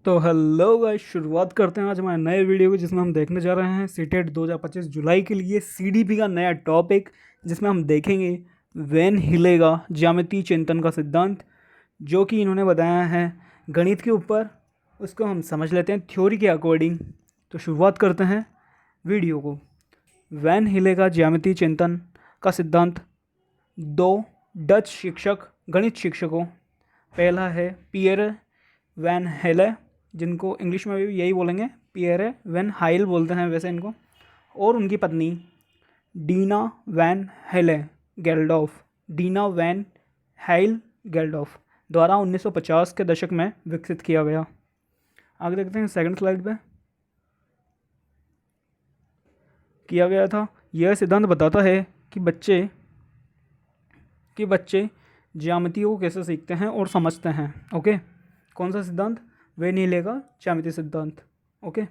तो hello guys, शुरुआत करते हैं आज हमारे नए वीडियो को, जिसमें हम देखने जा रहे हैं सीटेट 2025 जुलाई के लिए सीडीपी का नया टॉपिक, जिसमें हम देखेंगे वैन हिलेगा ज्यामितीय चिंतन का सिद्धांत, जो कि इन्होंने बताया है गणित के ऊपर। उसको हम समझ लेते हैं थ्योरी के अकॉर्डिंग। तो शुरुआत करते हैं वीडियो को। वैन हिलेगा ज्यामितीय चिंतन का सिद्धांत दो डच शिक्षक गणित शिक्षकों, पहला है पियरे वैन हेले, जिनको इंग्लिश में भी यही बोलेंगे पियरे वैन हाइल बोलते हैं वैसे इनको, और उनकी पत्नी डीना वैन हेले गेल्डॉफ, डीना वैन हाइल गेल्डॉफ द्वारा 1950 के दशक में विकसित किया गया। आगे देखते हैं सेकंड स्लाइड पे। किया गया था, यह सिद्धांत बताता है कि बच्चे ज्यामिति को कैसे सीखते हैं और समझते हैं। ओके, कौन सा सिद्धांत? वैन हिलेगा ज्यामितीय सिद्धांत। ओके,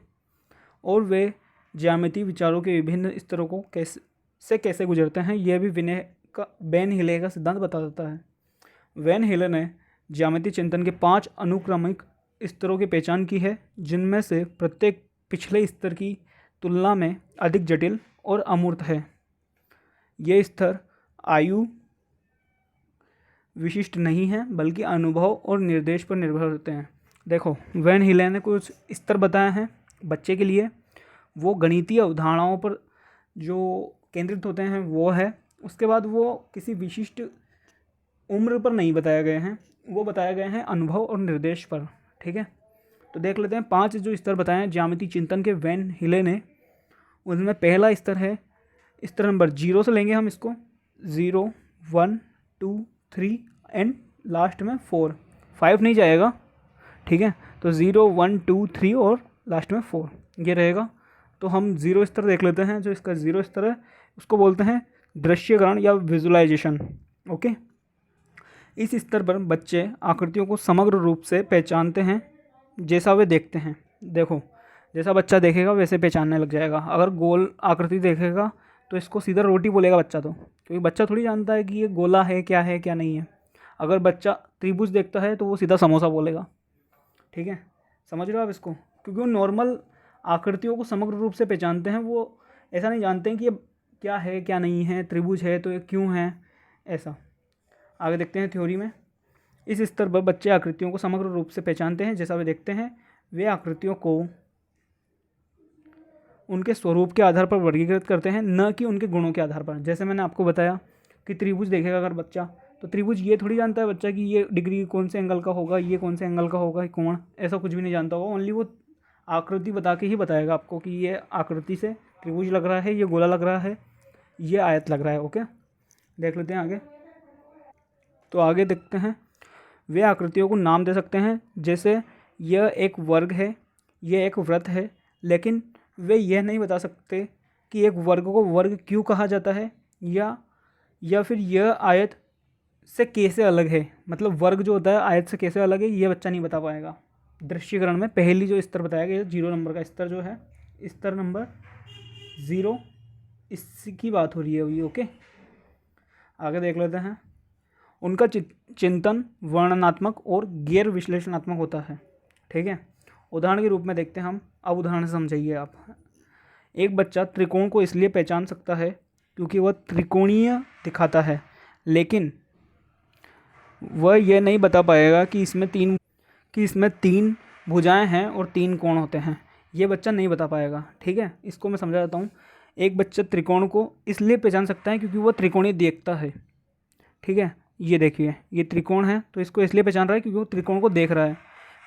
और वे ज्यामितीय विचारों के विभिन्न स्तरों को कैसे गुजरते हैं, यह भी वैन हिले का सिद्धांत बता देता है। वैन हिले ने ज्यामितीय चिंतन के 5 अनुक्रमिक स्तरों की पहचान की है, जिनमें से प्रत्येक पिछले स्तर की तुलना में अधिक जटिल और अमूर्त है। ये स्तर आयु विशिष्ट नहीं है, बल्कि अनुभव और निर्देश पर निर्भर होते हैं। देखो, वैन हिले ने कुछ स्तर बताया है बच्चे के लिए। वो गणितीय अवधारणाओं पर जो केंद्रित होते हैं वो है। उसके बाद वो किसी विशिष्ट उम्र पर नहीं बताए गए हैं, वो बताए गए हैं अनुभव और निर्देश पर। ठीक है, तो देख लेते हैं 5 जो स्तर बताए हैं ज्यामितीय चिंतन के वैन हिले ने। उनमें पहला स्तर है स्तर नंबर 0 से लेंगे हम इसको, 0, 1, 2, 3 एंड लास्ट में 4, 5 नहीं जाएगा। ठीक है, तो 0, 1, 2, 3 और लास्ट में 4 ये रहेगा। तो हम 0 स्तर देख लेते हैं। जो इसका 0 स्तर है उसको बोलते हैं दृश्यकरण या विजुअलाइजेशन। ओके, इस स्तर पर बच्चे आकृतियों को समग्र रूप से पहचानते हैं जैसा वे देखते हैं। देखो, जैसा बच्चा देखेगा वैसे पहचानने लग जाएगा। अगर गोल आकृति देखेगा तो इसको सीधा रोटी बोलेगा बच्चा, तो क्योंकि बच्चा थोड़ी जानता है कि ये गोला है क्या नहीं है। अगर बच्चा त्रिभुज देखता है तो वो सीधा समोसा बोलेगा। ठीक है, समझ रहे हो आप इसको? क्योंकि वो नॉर्मल आकृतियों को समग्र रूप से पहचानते हैं, वो ऐसा नहीं जानते हैं कि ये क्या है क्या नहीं है, त्रिभुज है तो ये क्यों है, ऐसा। आगे देखते हैं थ्योरी में। इस स्तर पर बच्चे आकृतियों को समग्र रूप से पहचानते हैं जैसा वे देखते हैं। वे आकृतियों को उनके स्वरूप के आधार पर वर्गीकृत करते हैं, न कि उनके गुणों के आधार पर। जैसे मैंने आपको बताया कि त्रिभुज देखेगा अगर बच्चा, तो त्रिभुज ये थोड़ी जानता है बच्चा कि ये डिग्री कौन से एंगल का होगा, ये कौन से एंगल का होगा, कोण, ऐसा कुछ भी नहीं जानता होगा। ओनली वो आकृति बता के ही बताएगा आपको कि ये आकृति से त्रिभुज लग रहा है, ये गोला लग रहा है, ये आयत लग रहा है। ओके, देख लेते हैं आगे। तो आगे देखते हैं, वे आकृतियों को नाम दे सकते हैं, जैसे यह एक वर्ग है, यह एक वृत्त है, लेकिन वे यह नहीं बता सकते कि एक वर्ग को वर्ग क्यों कहा जाता है, या फिर यह आयत से कैसे अलग है। मतलब वर्ग जो होता है आयत से कैसे अलग है, ये बच्चा नहीं बता पाएगा। दृश्यकरण में पहली जो स्तर बताया गया 0 नंबर का स्तर जो है, स्तर नंबर 0, इसकी बात हो रही है अभी। ओके, आगे देख लेते हैं। उनका चिंतन वर्णनात्मक और गैर विश्लेषणात्मक होता है। ठीक है, उदाहरण के रूप में देखते हैं हम। अब उदाहरण से समझिए आप। एक बच्चा त्रिकोण को इसलिए पहचान सकता है क्योंकि वह त्रिकोणीय दिखाता है, लेकिन वह यह नहीं बता पाएगा कि इसमें तीन भुजाएं हैं और 3 कोण होते हैं। ये बच्चा नहीं बता पाएगा। ठीक है, इसको मैं समझा देता हूँ। एक बच्चा त्रिकोण को इसलिए पहचान सकता है क्योंकि वह त्रिकोणीय देखता है। ठीक है, ये देखिए, ये त्रिकोण है तो इसको इसलिए पहचान रहा है क्योंकि वो त्रिकोण को देख रहा है,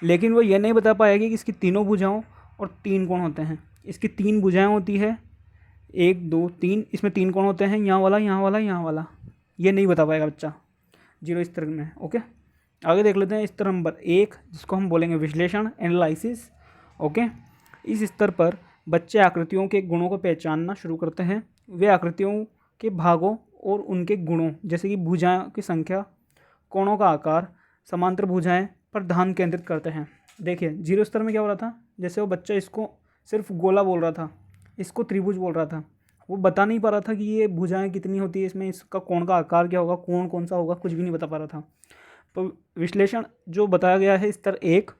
लेकिन वो ये नहीं बता पाएगा कि इसकी तीनों भुजाओं और 3 कोण होते हैं। इसकी 3 भुजाएं होती है, 1, 2, 3, इसमें 3 कोण होते हैं, यहाँ वाला, यहाँ वाला, यहाँ वाला। ये नहीं बता पाएगा बच्चा 0 स्तर में। ओके, आगे देख लेते हैं स्तर नंबर 1, जिसको हम बोलेंगे विश्लेषण, एनालिसिस। ओके, इस स्तर पर बच्चे आकृतियों के गुणों को पहचानना शुरू करते हैं। वे आकृतियों के भागों और उनके गुणों, जैसे कि भुजाओं की संख्या, कोणों का आकार, समांतर भुजाएं पर ध्यान केंद्रित करते हैं। देखिए, 0 स्तर में क्या हो रहा था, जैसे वो बच्चा इसको सिर्फ गोला बोल रहा था, इसको त्रिभुज बोल रहा था, वो बता नहीं पा रहा था कि ये भुजाएं कितनी होती है, इसमें इसका कोण का आकार क्या होगा, कोण कौन सा होगा, कुछ भी नहीं बता पा रहा था। तो विश्लेषण जो बताया गया है स्तर 1,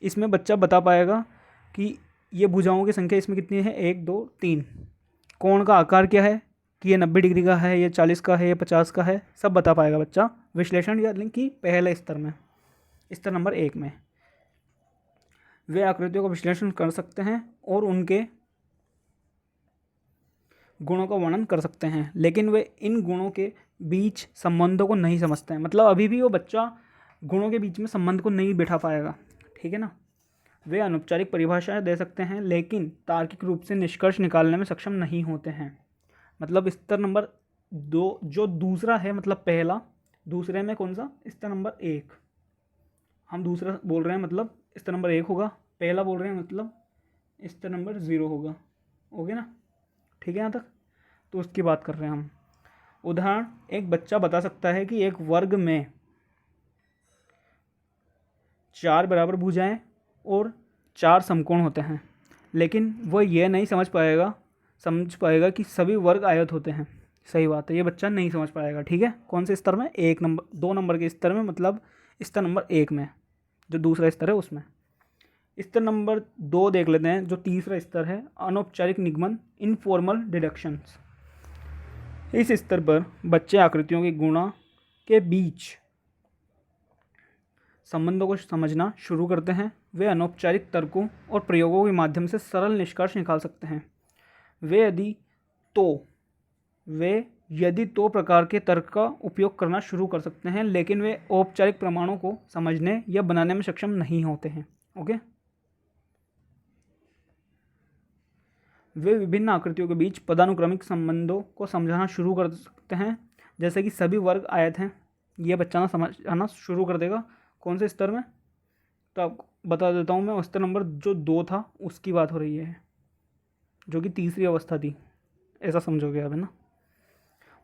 इसमें बच्चा बता पाएगा कि ये भुजाओं की संख्या इसमें कितनी है, 1 2 3, कोण का आकार क्या है कि ये 90 डिग्री का है, ये 40 का है, ये 50 का है, सब बता पाएगा बच्चा विश्लेषण या लिंक की पहले स्तर में, स्तर नंबर 1 में। वे आकृतियों का विश्लेषण कर सकते हैं और उनके गुणों का वर्णन कर सकते हैं, लेकिन वे इन गुणों के बीच संबंधों को नहीं समझते हैं। मतलब अभी भी वो बच्चा गुणों के बीच में संबंध को नहीं बिठा पाएगा, ठीक है ना। वे अनौपचारिक परिभाषाएं दे सकते हैं लेकिन तार्किक रूप से निष्कर्ष निकालने में सक्षम नहीं होते हैं। मतलब स्तर नंबर 2 जो दूसरा है, मतलब पहला, दूसरे में कौन सा, स्तर नंबर 1, हम दूसरा बोल रहे हैं मतलब स्तर नंबर 1 होगा, पहला बोल रहे हैं मतलब स्तर नंबर 0 होगा। ओके ना, ठीक है यहाँ तक। तो उसकी बात कर रहे हैं हम। उदाहरण, एक बच्चा बता सकता है कि एक वर्ग में 4 बराबर भुजाएं और 4 समकोण होते हैं, लेकिन वह यह नहीं समझ पाएगा कि सभी वर्ग आयत होते हैं। सही बात है, ये बच्चा नहीं समझ पाएगा, ठीक है। कौन से स्तर में, 2 नंबर के स्तर में, मतलब स्तर नंबर 1 में, जो दूसरा स्तर है उसमें। स्तर नंबर 2 देख लेते हैं, जो तीसरा स्तर है, अनौपचारिक निगमन, इनफॉर्मल डिडक्शंस। इस स्तर पर बच्चे आकृतियों के गुणों के बीच संबंधों को समझना शुरू करते हैं। वे अनौपचारिक तर्कों और प्रयोगों के माध्यम से सरल निष्कर्ष निकाल सकते हैं। वे यदि तो प्रकार के तर्क का उपयोग करना शुरू कर सकते हैं, लेकिन वे औपचारिक प्रमाणों को समझने या बनाने में सक्षम नहीं होते हैं। ओके, वे विभिन्न आकृतियों के बीच पदानुक्रमिक संबंधों को समझाना शुरू कर सकते हैं, जैसे कि सभी वर्ग आयत हैं। ये बच्चा ना समझाना शुरू कर देगा। कौन से स्तर में, तो आपको बता देता हूँ मैं। स्तर नंबर जो 2 था उसकी बात हो रही है, जो कि तीसरी अवस्था थी, ऐसा समझोगे अब, है ना।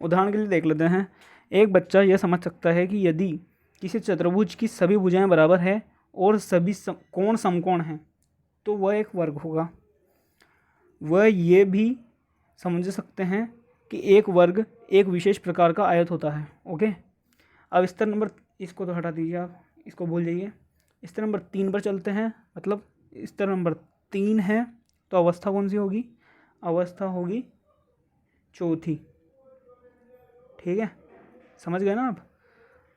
उदाहरण के लिए देख लेते हैं। एक बच्चा यह समझ सकता है कि यदि किसी चतुर्भुज की सभी भुजाएं बराबर है और सभी कोण समकोण हैं तो वह एक वर्ग होगा। वह ये भी समझ सकते हैं कि एक वर्ग एक विशेष प्रकार का आयत होता है। ओके, अब स्तर नंबर, इसको तो हटा दीजिए आप, इसको भूल जाइए। स्तर नंबर 3 पर चलते हैं। मतलब स्तर नंबर 3 है तो अवस्था कौन सी होगी, अवस्था होगी चौथी। ठीक है, समझ गए ना आप।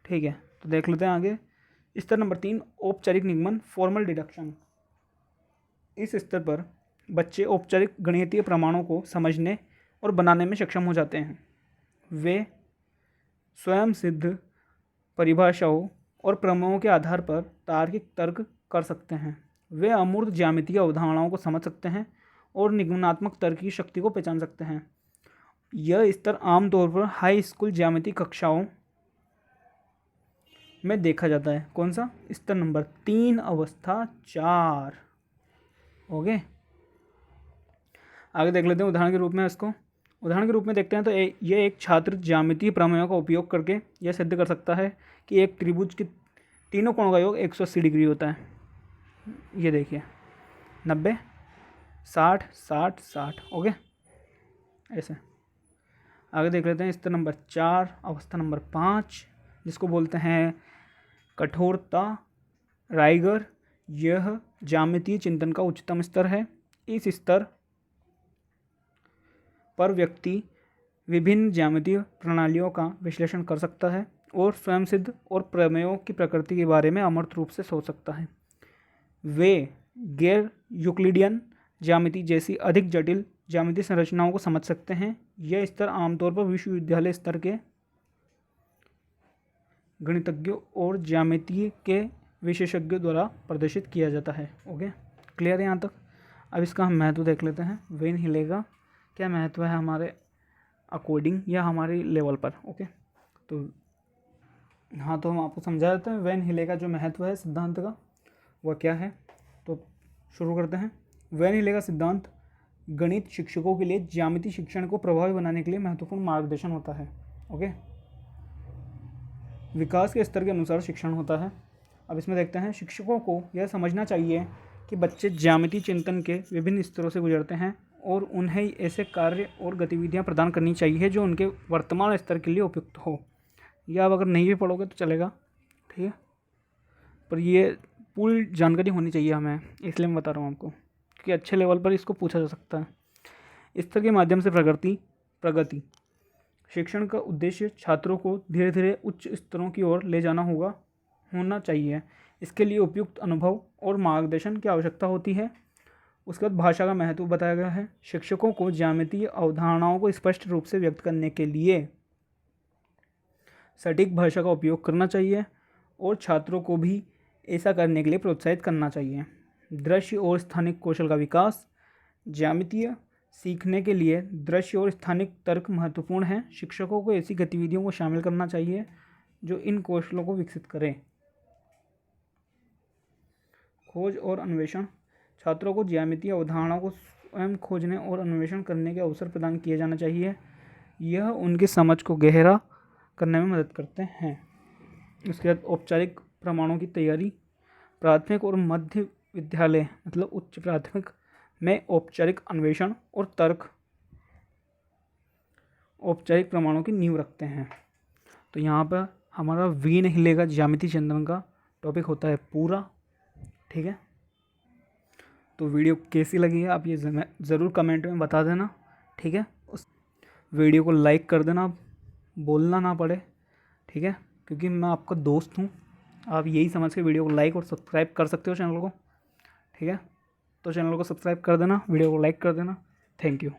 ठीक है, तो देख लेते हैं आगे। स्तर नंबर 3, औपचारिक निगमन, फॉर्मल डिडक्शन। इस स्तर पर बच्चे औपचारिक गणितीय प्रमाणों को समझने और बनाने में सक्षम हो जाते हैं। वे स्वयं सिद्ध परिभाषाओं और प्रमेयों के आधार पर तार्किक तर्क कर सकते हैं। वे अमूर्त ज्यामितीय अवधारणाओं को समझ सकते हैं और निगमनात्मक तर्क की शक्ति को पहचान सकते हैं। यह स्तर आमतौर पर हाई स्कूल ज्यामिति कक्षाओं में देखा जाता है। कौन सा, स्तर नंबर 3, अवस्था 4। ओके, आगे देख लेते हैं उदाहरण के रूप में इसको। उदाहरण के रूप में देखते हैं तो ये एक छात्र ज्यामितीय प्रमेयों का उपयोग करके यह सिद्ध कर सकता है कि एक त्रिभुज के तीनों कोणों का योग 180 डिग्री होता है। ये देखिए 90 60 60 60। ओके, ऐसे। आगे देख लेते हैं स्तर नंबर 4, अवस्था नंबर 5, जिसको बोलते हैं कठोरता, राइगर। यह ज्यामितीय चिंतन का उच्चतम स्तर है। इस स्तर पर व्यक्ति विभिन्न ज्यामितीय प्रणालियों का विश्लेषण कर सकता है और स्वयं सिद्ध और प्रमेयों की प्रकृति के बारे में अमूर्त रूप से सोच सकता है। वे गैर यूक्लिडियन ज्यामिति जैसी अधिक जटिल ज्यामितीय संरचनाओं को समझ सकते हैं। यह स्तर आमतौर पर विश्वविद्यालय स्तर के गणितज्ञों और ज्यामिति के विशेषज्ञों द्वारा प्रदर्शित किया जाता है। ओके, क्लियर है यहाँ तक। अब इसका हम महत्व देख लेते हैं। वेन हिले का क्या महत्व है हमारे अकॉर्डिंग या हमारे लेवल पर। ओके, तो हाँ, तो हम आपको समझा देते हैं वेन हिले का जो महत्व है सिद्धांत का वह क्या है। तो शुरू करते हैं। वेन हिले का सिद्धांत गणित शिक्षकों के लिए ज्यामिति शिक्षण को प्रभावी बनाने के लिए महत्वपूर्ण मार्गदर्शन होता है। ओके, विकास के स्तर के अनुसार शिक्षण होता है। अब इसमें देखते हैं, शिक्षकों को यह समझना चाहिए कि बच्चे ज्यामितीय चिंतन के विभिन्न स्तरों से गुजरते हैं और उन्हें ऐसे कार्य और गतिविधियां प्रदान करनी चाहिए जो उनके वर्तमान स्तर के लिए उपयुक्त हो। या अब अगर नहीं भी पढ़ोगे तो चलेगा, ठीक है, पर ये पूरी जानकारी होनी चाहिए हमें, इसलिए मैं बता रहा हूँ आपको, क्योंकि अच्छे लेवल पर इसको पूछा जा सकता है। स्तर के माध्यम से प्रगति शिक्षण का उद्देश्य छात्रों को धीरे धीरे उच्च स्तरों की ओर ले जाना होना चाहिए। इसके लिए उपयुक्त अनुभव और मार्गदर्शन की आवश्यकता होती है। उसके बाद भाषा का महत्व बताया गया है। शिक्षकों को ज्यामितीय अवधारणाओं को स्पष्ट रूप से व्यक्त करने के लिए सटीक भाषा का उपयोग करना चाहिए और छात्रों को भी ऐसा करने के लिए प्रोत्साहित करना चाहिए। दृश्य और स्थानिक कौशल का विकास ज्यामितीय सीखने के लिए दृश्य और स्थानिक तर्क महत्वपूर्ण हैं। शिक्षकों को ऐसी गतिविधियों को शामिल करना चाहिए जो इन कौशलों को विकसित करें। खोज और अन्वेषण छात्रों को ज्यामितीय अवधारणाओं को स्वयं खोजने और अन्वेषण करने के अवसर प्रदान किए जाना चाहिए। यह उनकी समझ को गहरा करने में मदद करते हैं। उसके बाद औपचारिक प्रमाणों की तैयारी प्राथमिक और मध्य विद्यालय मतलब उच्च प्राथमिक में औपचारिक अन्वेषण और तर्क औपचारिक प्रमाणों की नींव रखते हैं। तो यहाँ पर हमारा वी नहीं लेगा ज्यामिति चिंतन का टॉपिक होता है पूरा। ठीक है, तो वीडियो कैसी लगी है आप ये ज़रूर कमेंट में बता देना। ठीक है, उस वीडियो को लाइक कर देना, बोलना ना पड़े। ठीक है, क्योंकि मैं आपका दोस्त हूँ, आप यही समझ के वीडियो को लाइक और सब्सक्राइब कर सकते हो चैनल को। ठीक है, तो चैनल को सब्सक्राइब कर देना, वीडियो को लाइक कर देना। Thank you.